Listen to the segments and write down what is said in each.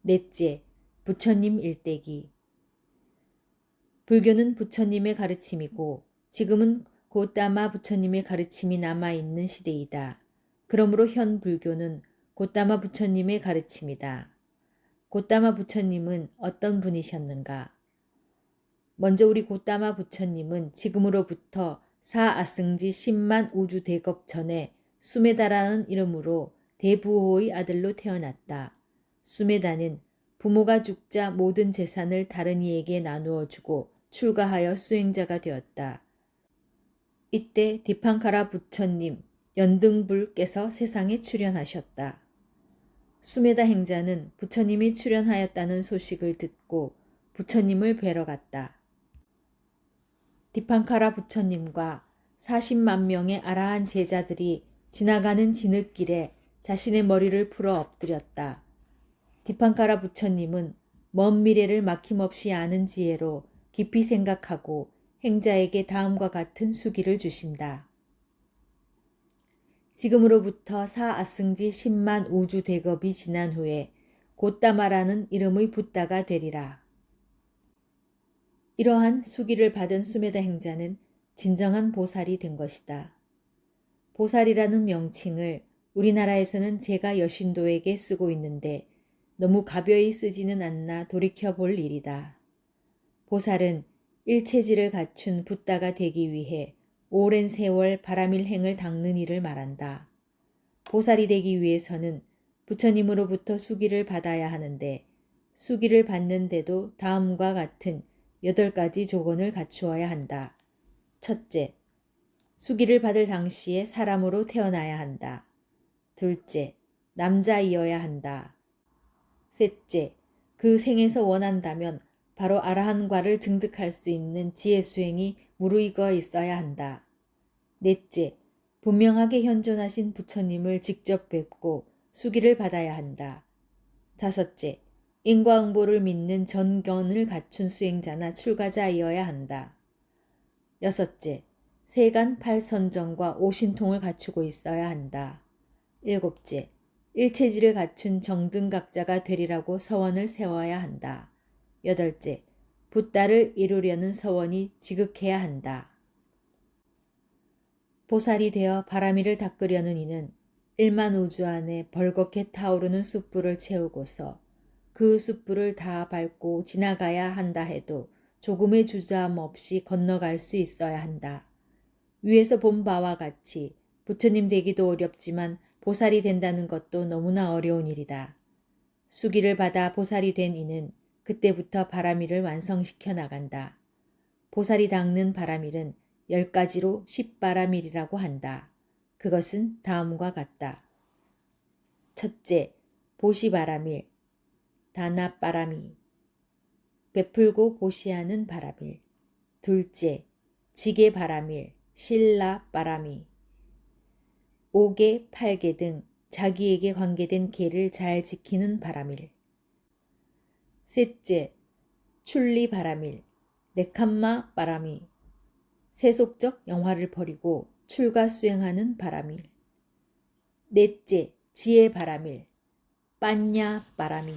넷째, 부처님 일대기. 불교는 부처님의 가르침이고 지금은 고따마 부처님의 가르침이 남아있는 시대이다. 그러므로 현 불교는 고따마 부처님의 가르침이다. 고따마 부처님은 어떤 분이셨는가? 먼저 우리 고따마 부처님은 지금으로부터 사아승지 10만 우주 대겁 전에 수메다라는 이름으로 대부호의 아들로 태어났다. 수메다는 부모가 죽자 모든 재산을 다른 이에게 나누어 주고 출가하여 수행자가 되었다. 이때 디팡카라 부처님 연등불께서 세상에 출현하셨다. 수메다 행자는 부처님이 출현하였다는 소식을 듣고 부처님을 뵈러 갔다. 디팡카라 부처님과 40만 명의 아라한 제자들이 지나가는 진흙길에 자신의 머리를 풀어 엎드렸다. 디팡카라 부처님은 먼 미래를 막힘없이 아는 지혜로 깊이 생각하고 행자에게 다음과 같은 수기를 주신다. 지금으로부터 사아승지 10만 우주 대겁이 지난 후에 고따마라는 이름의 붓다가 되리라. 이러한 수기를 받은 수메다 행자는 진정한 보살이 된 것이다. 보살이라는 명칭을 우리나라에서는 제가 여신도에게 쓰고 있는데 너무 가벼이 쓰지는 않나 돌이켜볼 일이다. 보살은 일체지를 갖춘 붓다가 되기 위해 오랜 세월 바라밀행을 닦는 일을 말한다. 보살이 되기 위해서는 부처님으로부터 수기를 받아야 하는데 수기를 받는데도 다음과 같은 8가지 조건을 갖추어야 한다. 첫째, 수기를 받을 당시에 사람으로 태어나야 한다. 둘째, 남자이어야 한다. 셋째, 그 생에서 원한다면 바로 아라한과를 증득할 수 있는 지혜 수행이 무르익어 있어야 한다. 넷째, 분명하게 현존하신 부처님을 직접 뵙고 수기를 받아야 한다. 다섯째, 인과응보를 믿는 전견을 갖춘 수행자나 출가자이어야 한다. 여섯째, 세간 팔선정과 오신통을 갖추고 있어야 한다. 일곱째, 일체지를 갖춘 정등각자가 되리라고 서원을 세워야 한다. 여덟째, 붓다를 이루려는 서원이 지극해야 한다. 보살이 되어 바라미를 닦으려는 이는 1만 우주 안에 벌겋게 타오르는 숯불을 채우고서 그 숯불을 다 밟고 지나가야 한다 해도 조금의 주저함 없이 건너갈 수 있어야 한다. 위에서 본 바와 같이 부처님 되기도 어렵지만 보살이 된다는 것도 너무나 어려운 일이다. 수기를 받아 보살이 된 이는 그때부터 바라밀을 완성시켜 나간다. 보살이 닦는 바라밀은 10가지로 10바라밀이라고 한다. 그것은 다음과 같다. 첫째, 보시바라밀, 다나바라미, 베풀고 보시하는 바라밀. 둘째, 지게바라밀, 신라바라미, 5개, 8개 등 자기에게 관계된 계를 잘 지키는 바라밀. 셋째, 출리바라밀, 네캄마 바라미, 세속적 영화를 버리고 출가 수행하는 바라밀. 넷째, 지혜 바라밀, 빠냐 바라미,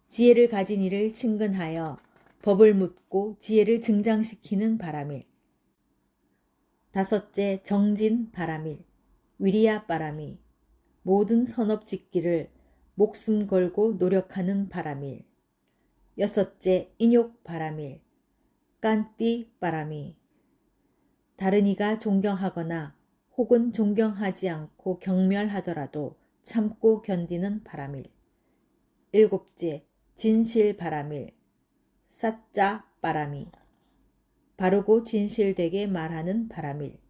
지혜를 가진 이를 친근하여 법을 묻고 지혜를 증장시키는 바라밀. 다섯째, 정진 바라밀, 위리야 바라미, 모든 선업 짓기를 목숨 걸고 노력하는 바라밀. 여섯째, 인욕 바라밀, 깐띠 바라미, 다른 이가 존경하거나 혹은 존경하지 않고 경멸하더라도 참고 견디는 바라밀. 일곱째, 진실 바라밀, 사짜 바라미, 바르고 진실되게 말하는 바라밀.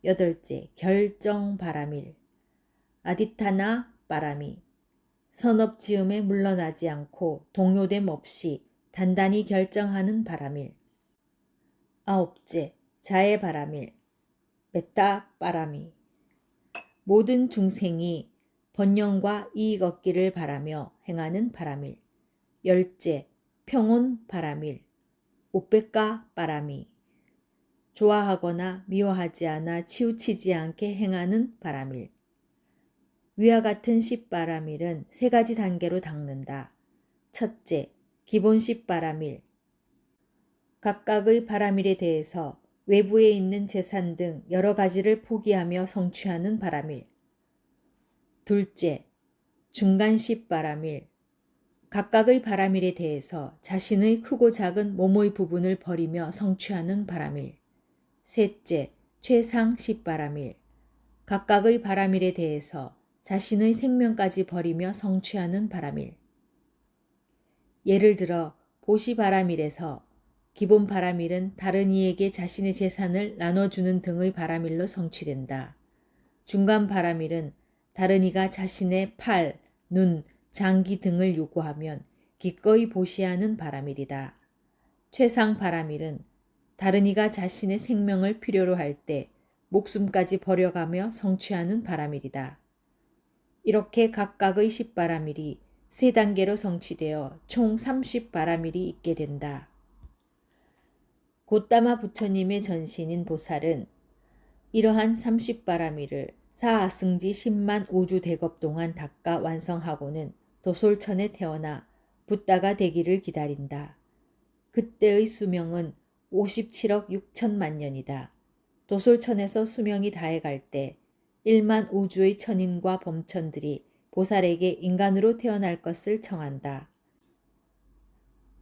여덟째, 결정 바라밀, 아디타나 바라미, 선업 지음에 물러나지 않고 동요됨 없이 단단히 결정하는 바라밀. 아홉째, 자애 바라밀, 메타 바라미, 모든 중생이 번영과 이익 얻기를 바라며 행하는 바라밀. 열째, 평온 바라밀, 우페카 바라미, 좋아하거나 미워하지 않아 치우치지 않게 행하는 바라밀. 위와 같은 씹바라밀은 세 가지 단계로 닦는다. 첫째, 기본 씹바라밀. 각각의 바라밀에 대해서 외부에 있는 재산 등 여러 가지를 포기하며 성취하는 바라밀. 둘째, 중간 씹바라밀. 각각의 바라밀에 대해서 자신의 크고 작은 몸의 부분을 버리며 성취하는 바라밀. 셋째, 최상 씹바라밀. 각각의 바라밀에 대해서 자신의 생명까지 버리며 성취하는 바라밀. 예를 들어 보시 바라밀에서 기본 바라밀은 다른 이에게 자신의 재산을 나눠주는 등의 바라밀로 성취된다. 중간 바라밀은 다른 이가 자신의 팔, 눈, 장기 등을 요구하면 기꺼이 보시하는 바라밀이다. 최상 바라밀은 다른 이가 자신의 생명을 필요로 할 때 목숨까지 버려가며 성취하는 바라밀이다. 이렇게 각각의 10바라밀이 세 단계로 성취되어 총 30바라밀이 있게 된다. 고따마 부처님의 전신인 보살은 이러한 30바라밀을 사아승지 10만 5주 대겁 동안 닦아 완성하고는 도솔천에 태어나 붓다가 되기를 기다린다. 그때의 수명은 57억 6천만 년이다. 도솔천에서 수명이 다해갈 때 1만 우주의 천인과 범천들이 보살에게 인간으로 태어날 것을 청한다.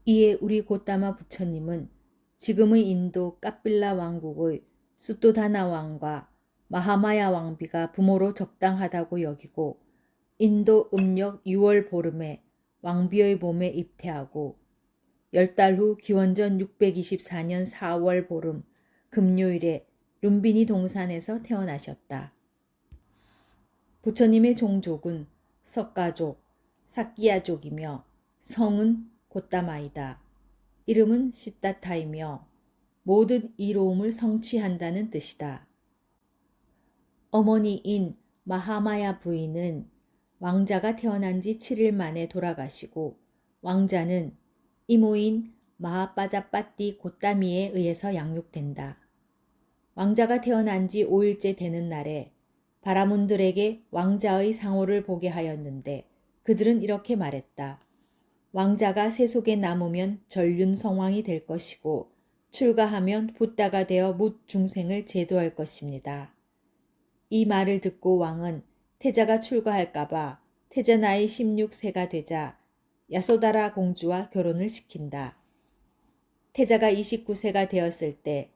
이에 우리 고따마 부처님은 지금의 인도 까빌라 왕국의 수토다나 왕과 마하마야 왕비가 부모로 적당하다고 여기고 인도 음력 6월 보름에 왕비의 몸에 입퇴하고 10달 후 기원전 624년 4월 보름 금요일에 룸비니 동산에서 태어나셨다. 부처님의 종족은 석가족, 사끼야족이며 성은 고따마이다. 이름은 시타타이며 모든 이로움을 성취한다는 뜻이다. 어머니인 마하마야 부인은 왕자가 태어난 지 7일 만에 돌아가시고 왕자는 이모인 마하빠자빠띠 고따미에 의해서 양육된다. 왕자가 태어난 지 5일째 되는 날에 바라문들에게 왕자의 상호를 보게 하였는데 그들은 이렇게 말했다. 왕자가 세속에 남으면 전륜 성왕이 될 것이고 출가하면 붓다가 되어 뭇 중생을 제도할 것입니다. 이 말을 듣고 왕은 태자가 출가할까봐 태자 나이 16세가 되자 야소다라 공주와 결혼을 시킨다. 태자가 29세가 되었을 때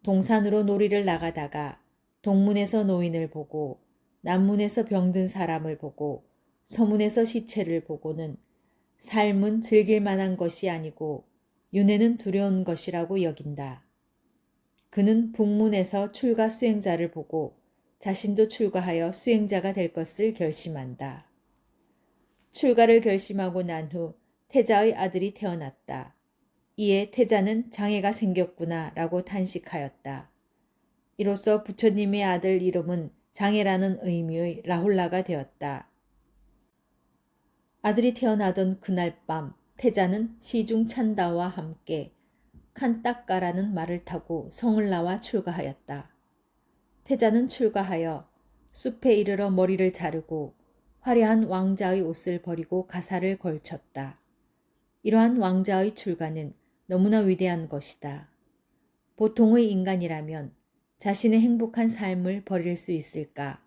동산으로 놀이를 나가다가 동문에서 노인을 보고 남문에서 병든 사람을 보고 서문에서 시체를 보고는 삶은 즐길 만한 것이 아니고 윤회는 두려운 것이라고 여긴다. 그는 북문에서 출가 수행자를 보고 자신도 출가하여 수행자가 될 것을 결심한다. 출가를 결심하고 난 후 태자의 아들이 태어났다. 이에 태자는 장애가 생겼구나 라고 탄식하였다. 이로써 부처님의 아들 이름은 장애라는 의미의 라훌라가 되었다. 아들이 태어나던 그날 밤 태자는 시중 찬다와 함께 칸딱가라는 말을 타고 성을 나와 출가하였다. 태자는 출가하여 숲에 이르러 머리를 자르고 화려한 왕자의 옷을 버리고 가사를 걸쳤다. 이러한 왕자의 출가는 너무나 위대한 것이다. 보통의 인간이라면 자신의 행복한 삶을 버릴 수 있을까?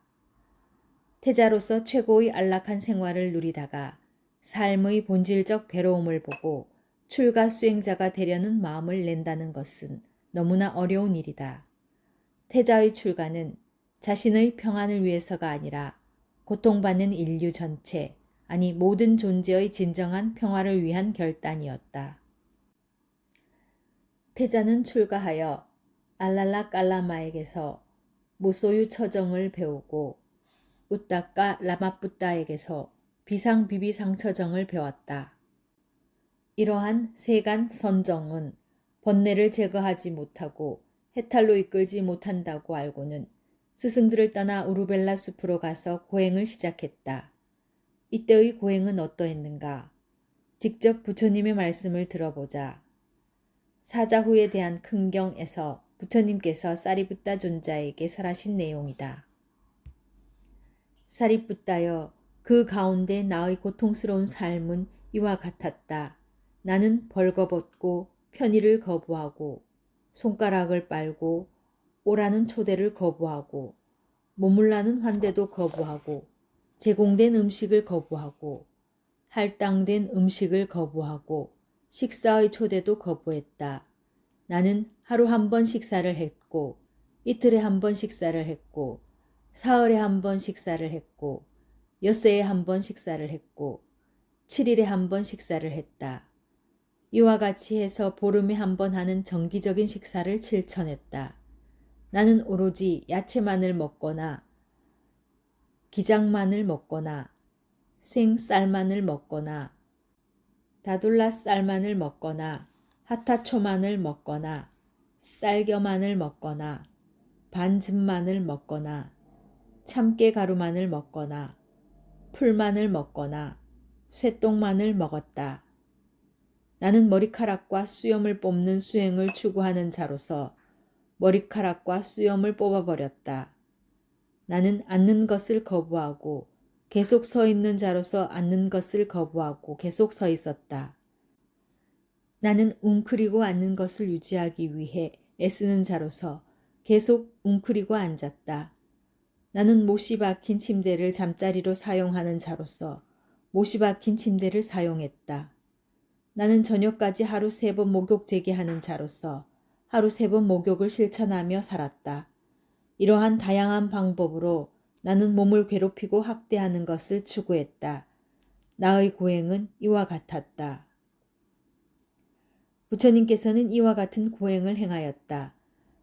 태자로서 최고의 안락한 생활을 누리다가 삶의 본질적 괴로움을 보고 출가 수행자가 되려는 마음을 낸다는 것은 너무나 어려운 일이다. 태자의 출가는 자신의 평안을 위해서가 아니라 고통받는 인류 전체, 아니 모든 존재의 진정한 평화를 위한 결단이었다. 태자는 출가하여 알랄라 깔라마에게서 무소유 처정을 배우고 우따까 라마뿌따에게서 비상비비상 처정을 배웠다. 이러한 세간 선정은 번뇌를 제거하지 못하고 해탈로 이끌지 못한다고 알고는 스승들을 떠나 우루벨라 숲으로 가서 고행을 시작했다. 이때의 고행은 어떠했는가? 직접 부처님의 말씀을 들어보자. 사자후에 대한 큰경에서 부처님께서 사리붓다 존자에게 설하신 내용이다. 사리뿌따여, 그 가운데 나의 고통스러운 삶은 이와 같았다. 나는 벌거벗고 편의를 거부하고 손가락을 빨고 오라는 초대를 거부하고 머물라는 환대도 거부하고 제공된 음식을 거부하고 할당된 음식을 거부하고 식사의 초대도 거부했다. 나는 하루 한 번 식사를 했고 이틀에 한 번 식사를 했고 사흘에 한 번 식사를 했고 엿새에 한 번 식사를 했고 7일에 한 번 식사를 했다. 이와 같이 해서 보름에 한 번 하는 정기적인 식사를 실천했다. 나는 오로지 야채만을 먹거나 기장만을 먹거나 생쌀만을 먹거나 다둘라 쌀만을 먹거나 하타초만을 먹거나 쌀겨만을 먹거나 반즙만을 먹거나 참깨가루만을 먹거나 풀만을 먹거나 쇠똥만을 먹었다. 나는 머리카락과 수염을 뽑는 수행을 추구하는 자로서 머리카락과 수염을 뽑아버렸다. 나는 앉는 것을 거부하고 계속 서 있는 자로서 앉는 것을 거부하고 계속 서 있었다. 나는 웅크리고 앉는 것을 유지하기 위해 애쓰는 자로서 계속 웅크리고 앉았다. 나는 못이 박힌 침대를 잠자리로 사용하는 자로서 못이 박힌 침대를 사용했다. 나는 저녁까지 하루 3번 목욕 재개하는 자로서 하루 3번 목욕을 실천하며 살았다. 이러한 다양한 방법으로 나는 몸을 괴롭히고 학대하는 것을 추구했다. 나의 고행은 이와 같았다. 부처님께서는 이와 같은 고행을 행하였다.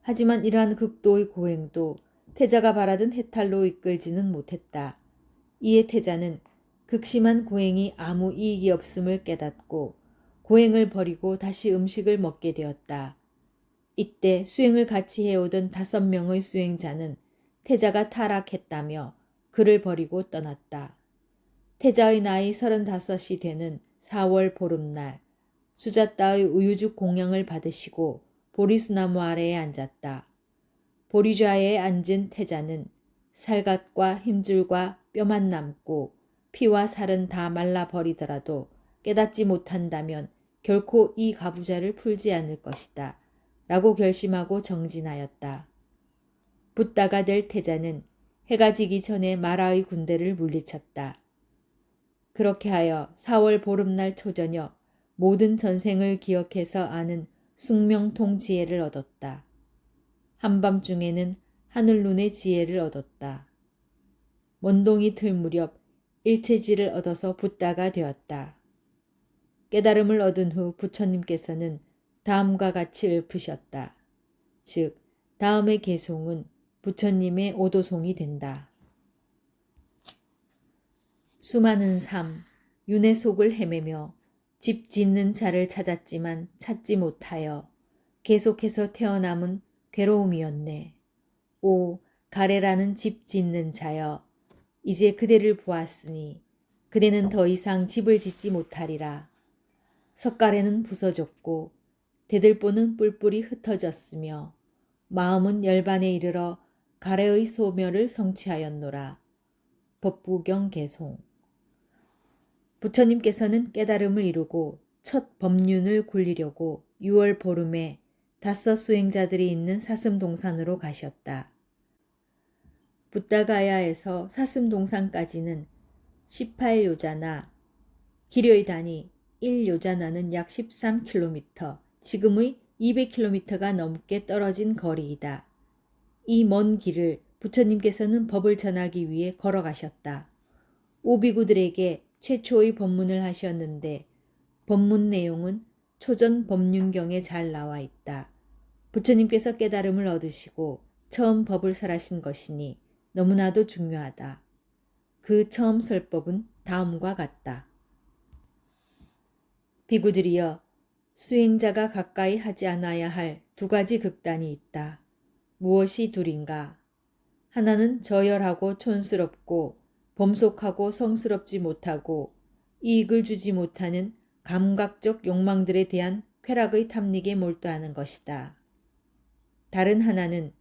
하지만 이러한 극도의 고행도 태자가 바라던 해탈로 이끌지는 못했다. 이에 태자는 극심한 고행이 아무 이익이 없음을 깨닫고 고행을 버리고 다시 음식을 먹게 되었다. 이때 수행을 같이 해오던 5명의 수행자는 태자가 타락했다며 그를 버리고 떠났다. 태자의 나이 35이 되는 4월 보름날 수자따의 우유죽 공양을 받으시고 보리수나무 아래에 앉았다. 보리좌에 앉은 태자는 살갗과 힘줄과 뼈만 남고 피와 살은 다 말라버리더라도 깨닫지 못한다면 결코 이 가부좌를 풀지 않을 것이다. 라고 결심하고 정진하였다. 붓다가 될 태자는 해가 지기 전에 마라의 군대를 물리쳤다. 그렇게 하여 4월 보름날 초저녁 모든 전생을 기억해서 아는 숙명통 지혜를 얻었다. 한밤중에는 하늘눈의 지혜를 얻었다. 먼동이 틀 무렵 일체지를 얻어서 붓다가 되었다. 깨달음을 얻은 후 부처님께서는 다음과 같이 읊으셨다. 즉, 다음의 개송은 부처님의 오도송이 된다. 수많은 삶, 윤회 속을 헤매며 집 짓는 자를 찾았지만 찾지 못하여 계속해서 태어남은 괴로움이었네. 오, 가래라는 집 짓는 자여, 이제 그대를 보았으니 그대는 더 이상 집을 짓지 못하리라. 석가래는 부서졌고 대들보는 뿔뿔이 흩어졌으며 마음은 열반에 이르러 가래의 소멸을 성취하였노라. 법부경 개송. 부처님께서는 깨달음을 이루고 첫 법륜을 굴리려고 6월 보름에 5 수행자들이 있는 사슴동산으로 가셨다. 붓다가야에서 사슴동산까지는 18요자나, 기려의 단위 1요자나는 약 13km, 지금의 200km가 넘게 떨어진 거리이다. 이 먼 길을 부처님께서는 법을 전하기 위해 걸어가셨다. 오비구들에게 최초의 법문을 하셨는데 법문 내용은 초전 법륜경에 잘 나와 있다. 부처님께서 깨달음을 얻으시고 처음 법을 설하신 것이니 너무나도 중요하다. 그 처음 설법은 다음과 같다. 비구들이여, 수행자가 가까이 하지 않아야 할 2가지 극단이 있다. 무엇이 둘인가? 하나는 저열하고 촌스럽고 범속하고 성스럽지 못하고 이익을 주지 못하는 감각적 욕망들에 대한 쾌락의 탐닉에 몰두하는 것이다. 다른 하나는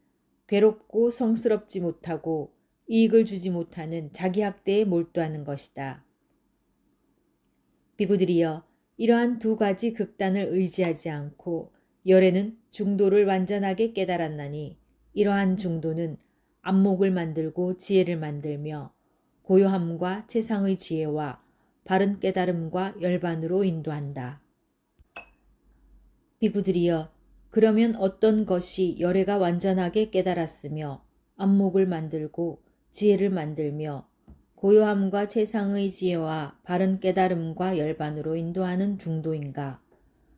괴롭고 성스럽지 못하고 이익을 주지 못하는 자기 학대에 몰두하는 것이다. 비구들이여, 이러한 두 가지 극단을 의지하지 않고 열애는 중도를 완전하게 깨달았나니 이러한 중도는 안목을 만들고 지혜를 만들며 고요함과 최상의 지혜와 바른 깨달음과 열반으로 인도한다. 비구들이여, 그러면 어떤 것이 열애가 완전하게 깨달았으며 안목을 만들고 지혜를 만들며 고요함과 최상의 지혜와 바른 깨달음과 열반으로 인도하는 중도인가?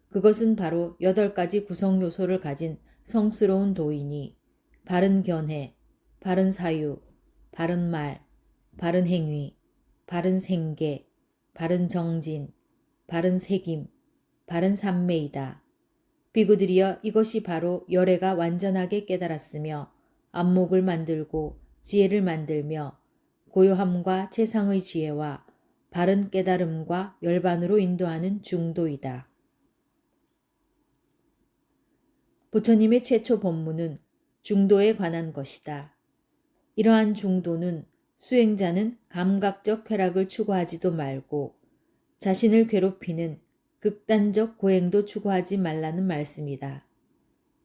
그것은 바로 8가지 구성 요소를 가진 성스러운 도이니 바른 견해, 바른 사유, 바른 말, 바른 행위, 바른 생계, 바른 정진, 바른 색임, 바른 삼매이다. 비구들이여, 이것이 바로 열애가 완전하게 깨달았으며 안목을 만들고 지혜를 만들며 고요함과 최상의 지혜와 바른 깨달음과 열반으로 인도하는 중도이다. 부처님의 최초 법문은 중도에 관한 것이다. 이러한 중도는 수행자는 감각적 쾌락을 추구하지도 말고 자신을 괴롭히는 극단적 고행도 추구하지 말라는 말씀이다.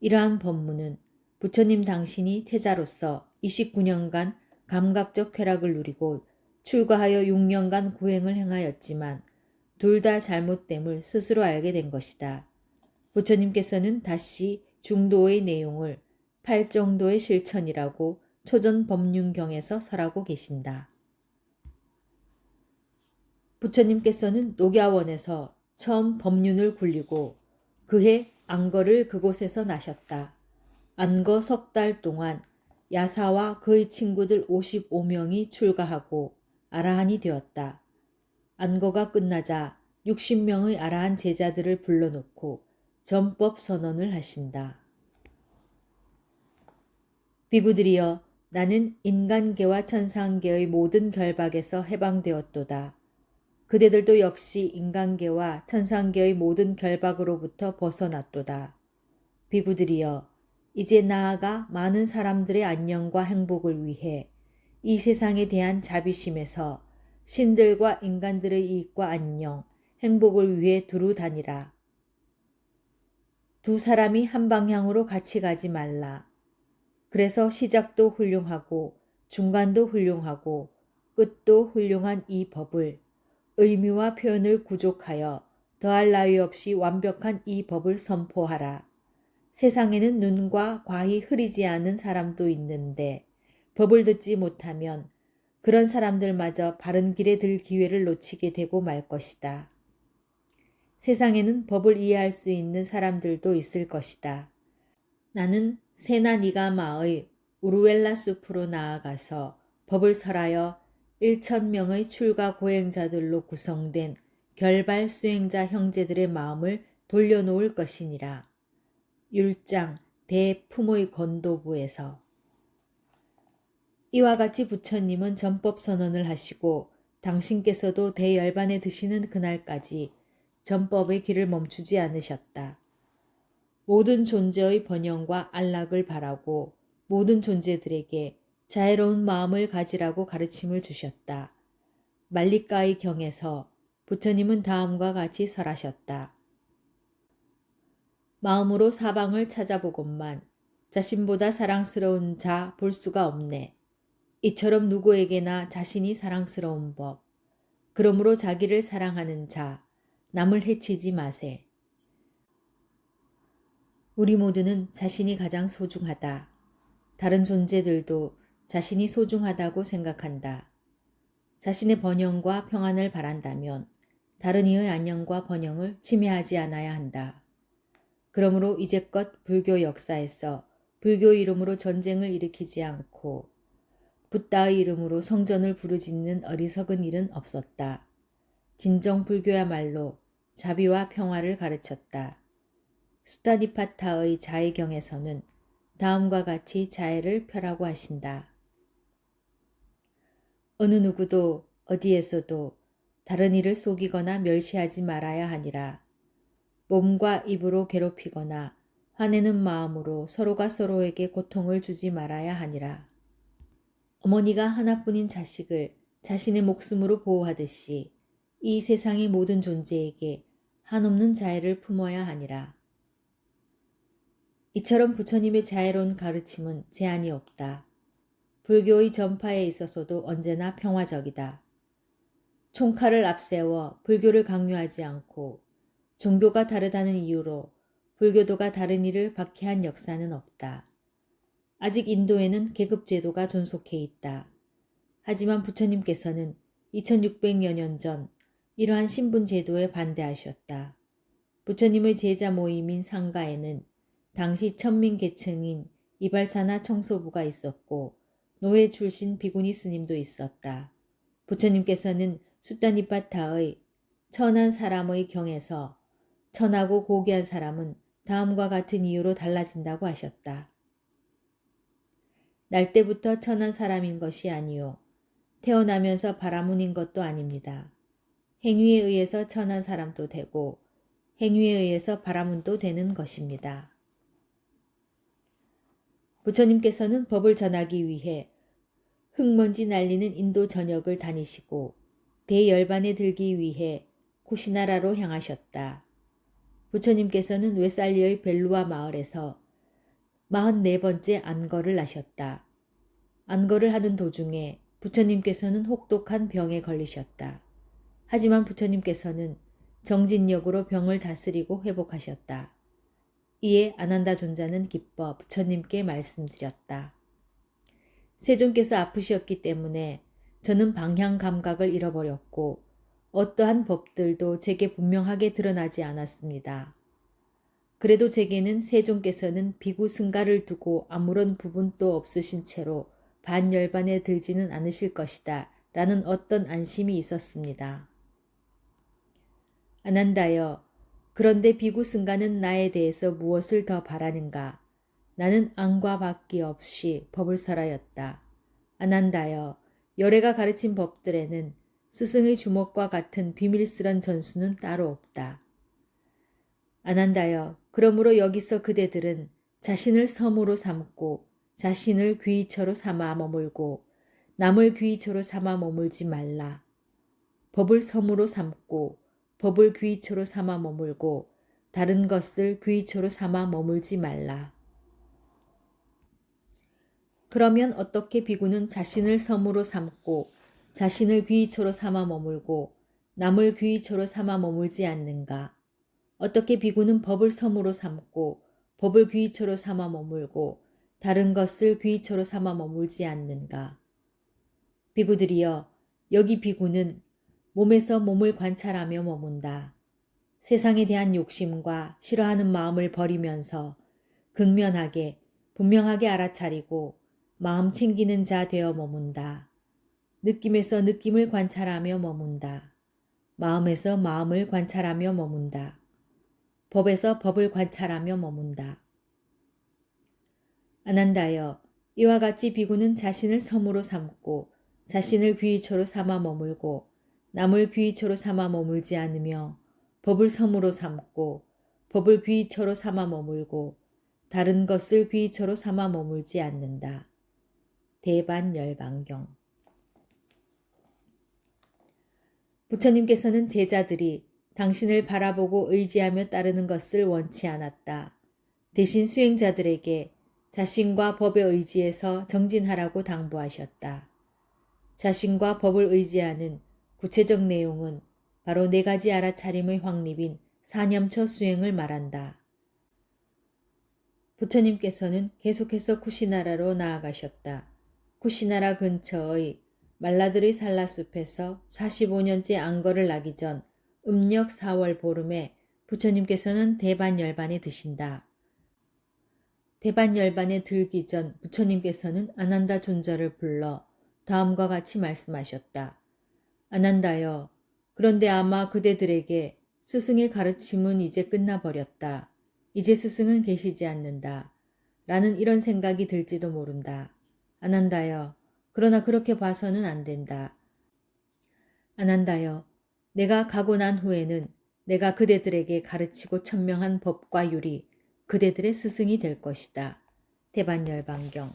이러한 법문은 부처님 당신이 태자로서 29년간 감각적 쾌락을 누리고 출가하여 6년간 고행을 행하였지만 둘 다 잘못됨을 스스로 알게 된 것이다. 부처님께서는 다시 중도의 내용을 8정도의 실천이라고 초전 법륜경에서 설하고 계신다. 부처님께서는 녹야원에서 처음 법륜을 굴리고 그해 안거를 그곳에서 나셨다. 안거 석 달 동안 야사와 그의 친구들 55명이 출가하고 아라한이 되었다. 안거가 끝나자 60명의 아라한 제자들을 불러놓고 전법 선언을 하신다. 비구들이여, 나는 인간계와 천상계의 모든 결박에서 해방되었도다. 그대들도 역시 인간계와 천상계의 모든 결박으로부터 벗어났도다. 비구들이여, 이제 나아가 많은 사람들의 안녕과 행복을 위해 이 세상에 대한 자비심에서 신들과 인간들의 이익과 안녕, 행복을 위해 두루 다니라. 두 사람이 한 방향으로 같이 가지 말라. 그래서 시작도 훌륭하고 중간도 훌륭하고 끝도 훌륭한 이 법을 의미와 표현을 구족하여 더할 나위 없이 완벽한 이 법을 선포하라. 세상에는 눈과 과히 흐리지 않은 사람도 있는데 법을 듣지 못하면 그런 사람들마저 바른 길에 들 기회를 놓치게 되고 말 것이다. 세상에는 법을 이해할 수 있는 사람들도 있을 것이다. 나는 세나 니가마의 우루엘라 숲으로 나아가서 법을 설하여 1000명의 출가 고행자들로 구성된 결발 수행자 형제들의 마음을 돌려놓을 것이니라. 율장 대품의 건도부에서. 이와 같이 부처님은 전법 선언을 하시고 당신께서도 대열반에 드시는 그날까지 전법의 길을 멈추지 않으셨다. 모든 존재의 번영과 안락을 바라고 모든 존재들에게 자애로운 마음을 가지라고 가르침을 주셨다. 말리까의 경에서 부처님은 다음과 같이 설하셨다. 마음으로 사방을 찾아보건만 자신보다 사랑스러운 자 볼 수가 없네. 이처럼 누구에게나 자신이 사랑스러운 법. 그러므로 자기를 사랑하는 자, 남을 해치지 마세. 우리 모두는 자신이 가장 소중하다. 다른 존재들도 자신이 소중하다고 생각한다. 자신의 번영과 평안을 바란다면 다른 이의 안녕과 번영을 침해하지 않아야 한다. 그러므로 이제껏 불교 역사에서 불교 이름으로 전쟁을 일으키지 않고 붓다의 이름으로 성전을 부르짖는 어리석은 일은 없었다. 진정 불교야말로 자비와 평화를 가르쳤다. 수타니파타의 자애경에서는 다음과 같이 자애를 펴라고 하신다. 어느 누구도 어디에서도 다른 이를 속이거나 멸시하지 말아야 하니라. 몸과 입으로 괴롭히거나 화내는 마음으로 서로가 서로에게 고통을 주지 말아야 하니라. 어머니가 하나뿐인 자식을 자신의 목숨으로 보호하듯이 이 세상의 모든 존재에게 한없는 자애를 품어야 하니라. 이처럼 부처님의 자애로운 가르침은 제한이 없다. 불교의 전파에 있어서도 언제나 평화적이다. 총칼을 앞세워 불교를 강요하지 않고 종교가 다르다는 이유로 불교도가 다른 이를 박해한 역사는 없다. 아직 인도에는 계급제도가 존속해 있다. 하지만 부처님께서는 2600여 년 전 이러한 신분제도에 반대하셨다. 부처님의 제자 모임인 상가에는 당시 천민계층인 이발사나 청소부가 있었고 노예 출신 비구니 스님도 있었다. 부처님께서는 숫다니파타의 천한 사람의 경에서 천하고 고귀한 사람은 다음과 같은 이유로 달라진다고 하셨다. 날 때부터 천한 사람인 것이 아니요 태어나면서 바라문인 것도 아닙니다. 행위에 의해서 천한 사람도 되고 행위에 의해서 바라문도 되는 것입니다. 부처님께서는 법을 전하기 위해 흙먼지 날리는 인도 전역을 다니시고 대열반에 들기 위해 쿠시나라로 향하셨다. 부처님께서는 웨살리의 벨루아 마을에서 44번째 안거를 나셨다. 안거를 하는 도중에 부처님께서는 혹독한 병에 걸리셨다. 하지만 부처님께서는 정진력으로 병을 다스리고 회복하셨다. 이에 아난다 존자는 기뻐 부처님께 말씀드렸다. 세존께서 아프셨기 때문에 저는 방향 감각을 잃어버렸고 어떠한 법들도 제게 분명하게 드러나지 않았습니다. 그래도 제게는 세존께서는 비구 승가를 두고 아무런 부분도 없으신 채로 반열반에 들지는 않으실 것이다 라는 어떤 안심이 있었습니다. 아난다여, 그런데 비구 승가는 나에 대해서 무엇을 더 바라는가? 나는 앙과 밖이 없이 법을 설하였다. 아난다여, 열애가 가르친 법들에는 스승의 주먹과 같은 비밀스런 전수는 따로 없다. 아난다여, 그러므로 여기서 그대들은 자신을 섬으로 삼고 자신을 귀처로 삼아 머물고 남을 귀처로 삼아 머물지 말라. 법을 섬으로 삼고 법을 귀처로 삼아 머물고 다른 것을 귀처로 삼아 머물지 말라. 그러면 어떻게 비구는 자신을 섬으로 삼고 자신을 귀처로 삼아 머물고 남을 귀처로 삼아 머물지 않는가? 어떻게 비구는 법을 섬으로 삼고 법을 귀처로 삼아 머물고 다른 것을 귀처로 삼아 머물지 않는가? 비구들이여, 여기 비구는 몸에서 몸을 관찰하며 머문다. 세상에 대한 욕심과 싫어하는 마음을 버리면서 극면하게 분명하게 알아차리고 마음 챙기는 자 되어 머문다. 느낌에서 느낌을 관찰하며 머문다. 마음에서 마음을 관찰하며 머문다. 법에서 법을 관찰하며 머문다. 아난다여, 이와 같이 비구는 자신을 섬으로 삼고 자신을 귀처로 삼아 머물고 남을 귀처로 삼아 머물지 않으며 법을 섬으로 삼고 법을 귀처로 삼아 머물고 다른 것을 귀처로 삼아 머물지 않는다. 대반열반경. 부처님께서는 제자들이 당신을 바라보고 의지하며 따르는 것을 원치 않았다. 대신 수행자들에게 자신과 법에 의지해서 정진하라고 당부하셨다. 자신과 법을 의지하는 구체적 내용은 바로 4가지 알아차림의 확립인 사념처 수행을 말한다. 부처님께서는 계속해서 쿠시나라로 나아가셨다. 쿠시나라 근처의 말라드의 산라숲에서 45년째 안거를 나기 전 음력 4월 보름에 부처님께서는 대반열반에 드신다. 대반열반에 들기 전 부처님께서는 아난다 존자를 불러 다음과 같이 말씀하셨다. 아난다여, 그런데 아마 그대들에게 스승의 가르침은 이제 끝나버렸다. 이제 스승은 계시지 않는다. 라는 이런 생각이 들지도 모른다. 아난다여, 그러나 그렇게 봐서는 안 된다. 아난다여, 내가 가고 난 후에는 내가 그대들에게 가르치고 천명한 법과 율이 그대들의 스승이 될 것이다. 대반열반경.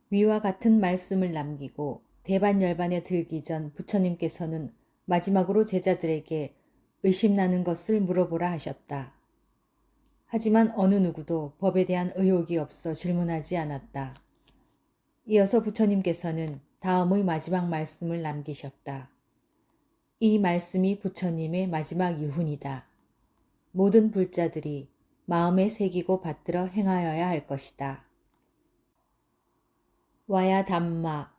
위와 같은 말씀을 남기고 대반열반에 들기 전 부처님께서는 마지막으로 제자들에게 의심나는 것을 물어보라 하셨다. 하지만 어느 누구도 법에 대한 의혹이 없어 질문하지 않았다. 이어서 부처님께서는 다음의 마지막 말씀을 남기셨다. 이 말씀이 부처님의 마지막 유훈이다. 모든 불자들이 마음에 새기고 받들어 행하여야 할 것이다. 와야 담마,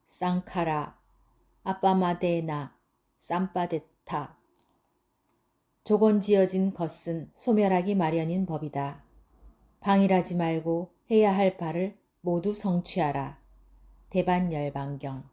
쌍카라, 아빠마데나, 쌈빠데타. 조곤지어진 것은 소멸하기 마련인 법이다. 방일하지 말고 해야 할 바를 모두 성취하라. 대반열반경.